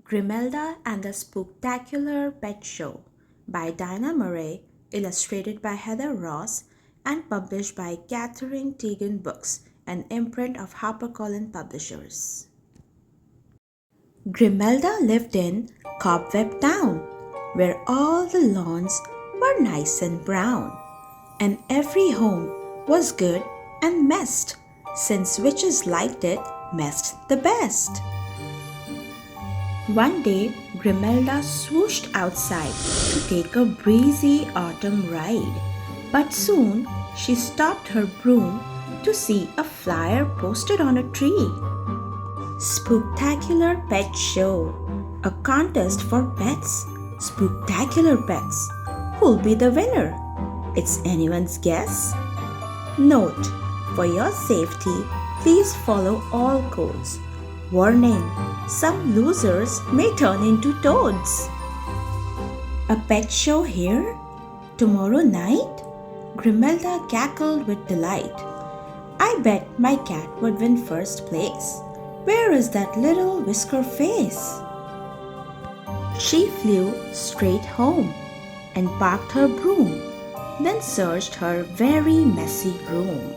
Grimelda and the Spooktacular Pet Show by Dinah Murray, illustrated by Heather Ross, and published by Katherine Tegen Books, an imprint of HarperCollins Publishers. Grimelda lived in Cobweb Town, where all the lawns were nice and brown, and every home was good and messed, since witches liked it messed the best. One day, Grimelda swooshed outside to take a breezy autumn ride, but soon she stopped her broom to see a flyer posted on a tree. Spooktacular Pet Show, a contest for pets. Spooktacular pets. Who'll be the winner? It's anyone's guess. Note: for your safety, please follow all codes. Warning: some losers may turn into toads. A pet show here? Tomorrow night? Grimelda cackled with delight. I bet my cat would win first place. Where is that little whisker face? She flew straight home and parked her broom, then searched her very messy room.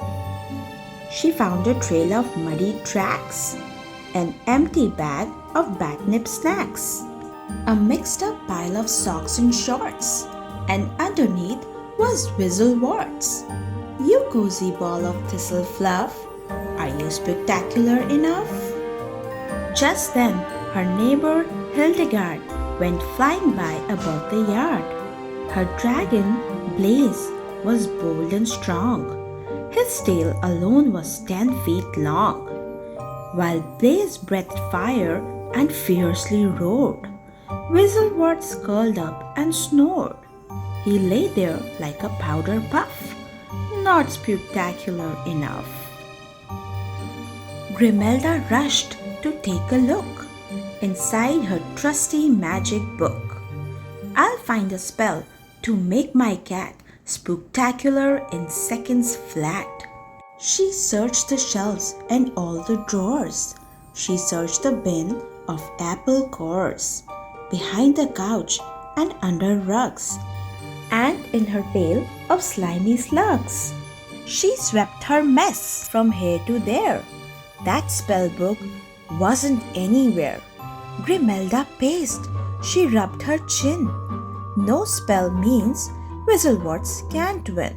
She found a trail of muddy tracks, an empty bag of catnip snacks, a mixed up pile of socks and shorts, and underneath was Whistleworts. You cozy ball of thistle fluff, are you spectacular enough? Just then, her neighbor Hildegard went flying by above the yard. Her dragon, Blaze, was bold and strong. His tail alone was 10 feet long, while Blaze breathed fire and fiercely roared. Whistleworts curled up and snored. He lay there like a powder puff, not spectacular enough. Grimelda rushed to take a look inside her trusty magic book. I'll find a spell to make my cat spectacular in seconds flat. She searched the shelves and all the drawers. She searched the bin of apple cores, behind the couch and under rugs, and in her pail of slimy slugs. She swept her mess from here to there. That spell book wasn't anywhere. Grimelda paced. She rubbed her chin. No spell means Whistleworts can't win.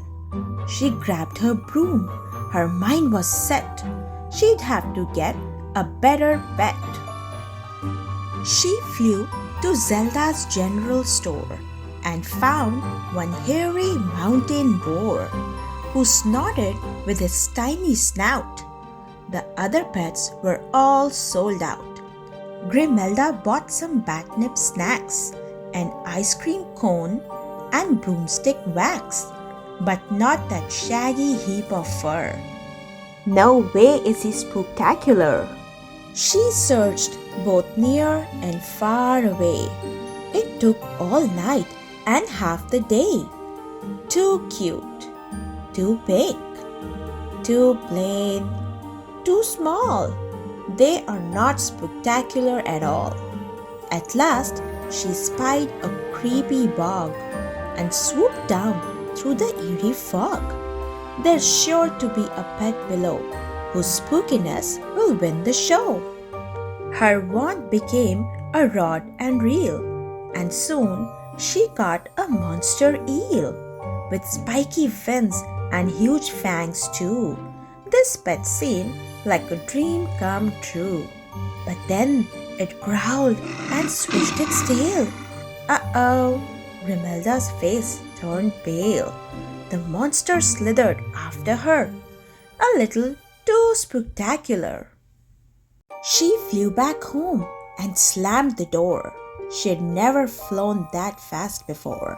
She grabbed her broom. Her mind was set. She'd have to get a better pet. She flew to Zelda's general store and found one hairy mountain boar who snorted with his tiny snout. The other pets were all sold out. Grimelda bought some catnip snacks, an ice cream cone, and broomstick wax, but not that shaggy heap of fur. No way is he spectacular. She searched both near and far away. It took all night and half the day. Too cute, too big, too plain, too small. They are not spectacular at all. At last, she spied a creepy bog and swooped down through the eerie fog. There's sure to be a pet below whose spookiness will win the show. Her wand became a rod and reel, and soon she caught a monster eel with spiky fins and huge fangs too. This pet seemed like a dream come true. But then it growled and swished its tail. Uh-oh! Grimelda's face turned pale. The monster slithered after her, a little too spectacular. She flew back home and slammed the door. She had never flown that fast before,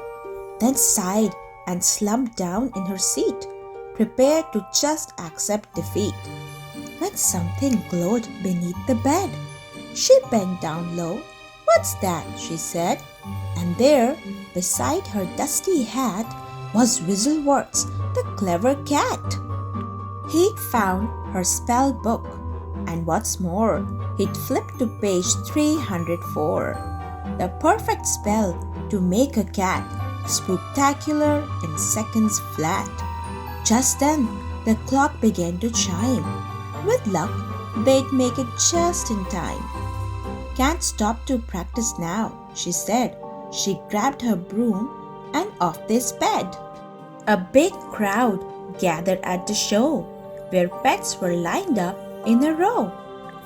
then sighed and slumped down in her seat, prepared to just accept defeat. When something glowed beneath the bed, she bent down low. "What's that?" she said. And there, beside her dusty hat, was Whistleworth, the clever cat. He'd found her spell book, and what's more, he'd flipped to page 304. The perfect spell to make a cat spooktacular in seconds flat. Just then, the clock began to chime. With luck, they'd make it just in time. "Can't stop to practice now," she said. She grabbed her broom and off they sped. A big crowd gathered at the show, where pets were lined up in a row.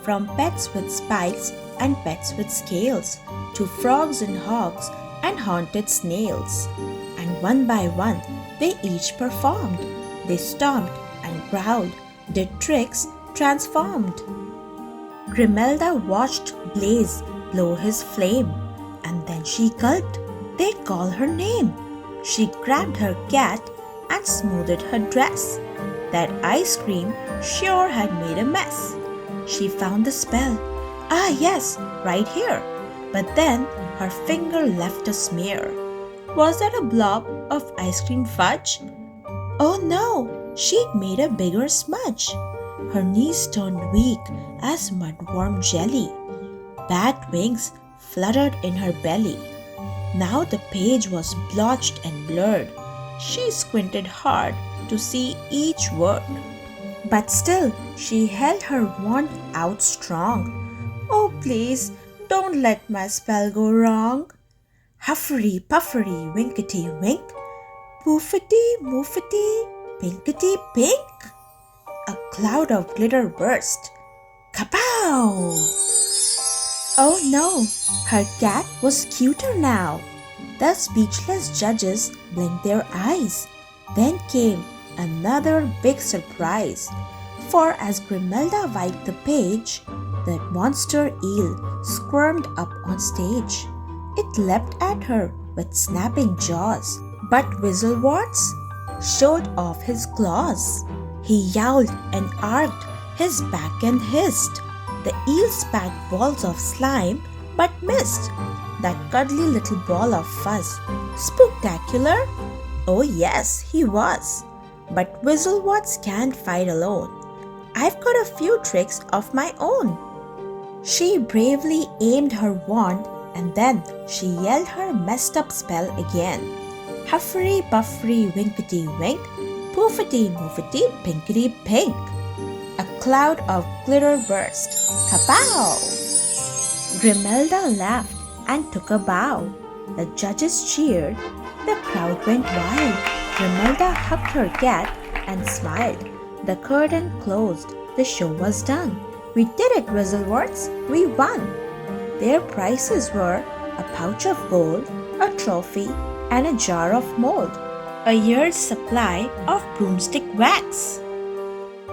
From pets with spikes and pets with scales, to frogs and hogs and haunted snails. And one by one, they each performed. They stomped and growled, did tricks, transformed. Grimelda watched Blaze blow his flame, and then she gulped. They'd call her name. She grabbed her cat and smoothed her dress. That ice cream sure had made a mess. She found the spell. Ah yes, right here. But then her finger left a smear. Was that a blob of ice cream fudge? Oh no, she'd made a bigger smudge. Her knees turned weak as mudworm jelly. Bat wings fluttered in her belly. Now the page was blotched and blurred. She squinted hard to see each word. But still she held her wand out strong. "Oh please, don't let my spell go wrong." Huffety puffery winkety wink, poofity moofety pinkety pink. A cloud of glitter burst. Kapow! Oh no, her cat was cuter now. The speechless judges blinked their eyes. Then came another big surprise. For as Grimelda wiped the page, that monster eel squirmed up on stage. It leapt at her with snapping jaws, but Whistleworth showed off his claws. He yowled and arched his back and hissed. The eel spat balls of slime but missed that cuddly little ball of fuzz. Spooktacular? Oh yes, he was. But Whistleworth can't fight alone. I've got a few tricks of my own. She bravely aimed her wand and then she yelled her messed up spell again. Huffety puffery winkety wink, poofity moofety pinkety pink. A cloud of glitter burst. Kapow! Grimelda laughed and took a bow. The judges cheered. The crowd went wild. Grimelda hugged her cat and smiled. The curtain closed. The show was done. We did it, Whistleworth. We won. Their prizes were a pouch of gold, a trophy, and a jar of mold, a year's supply of broomstick wax,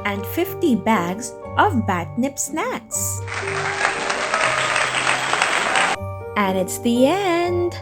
and 50 bags of batnip snacks. And it's the end.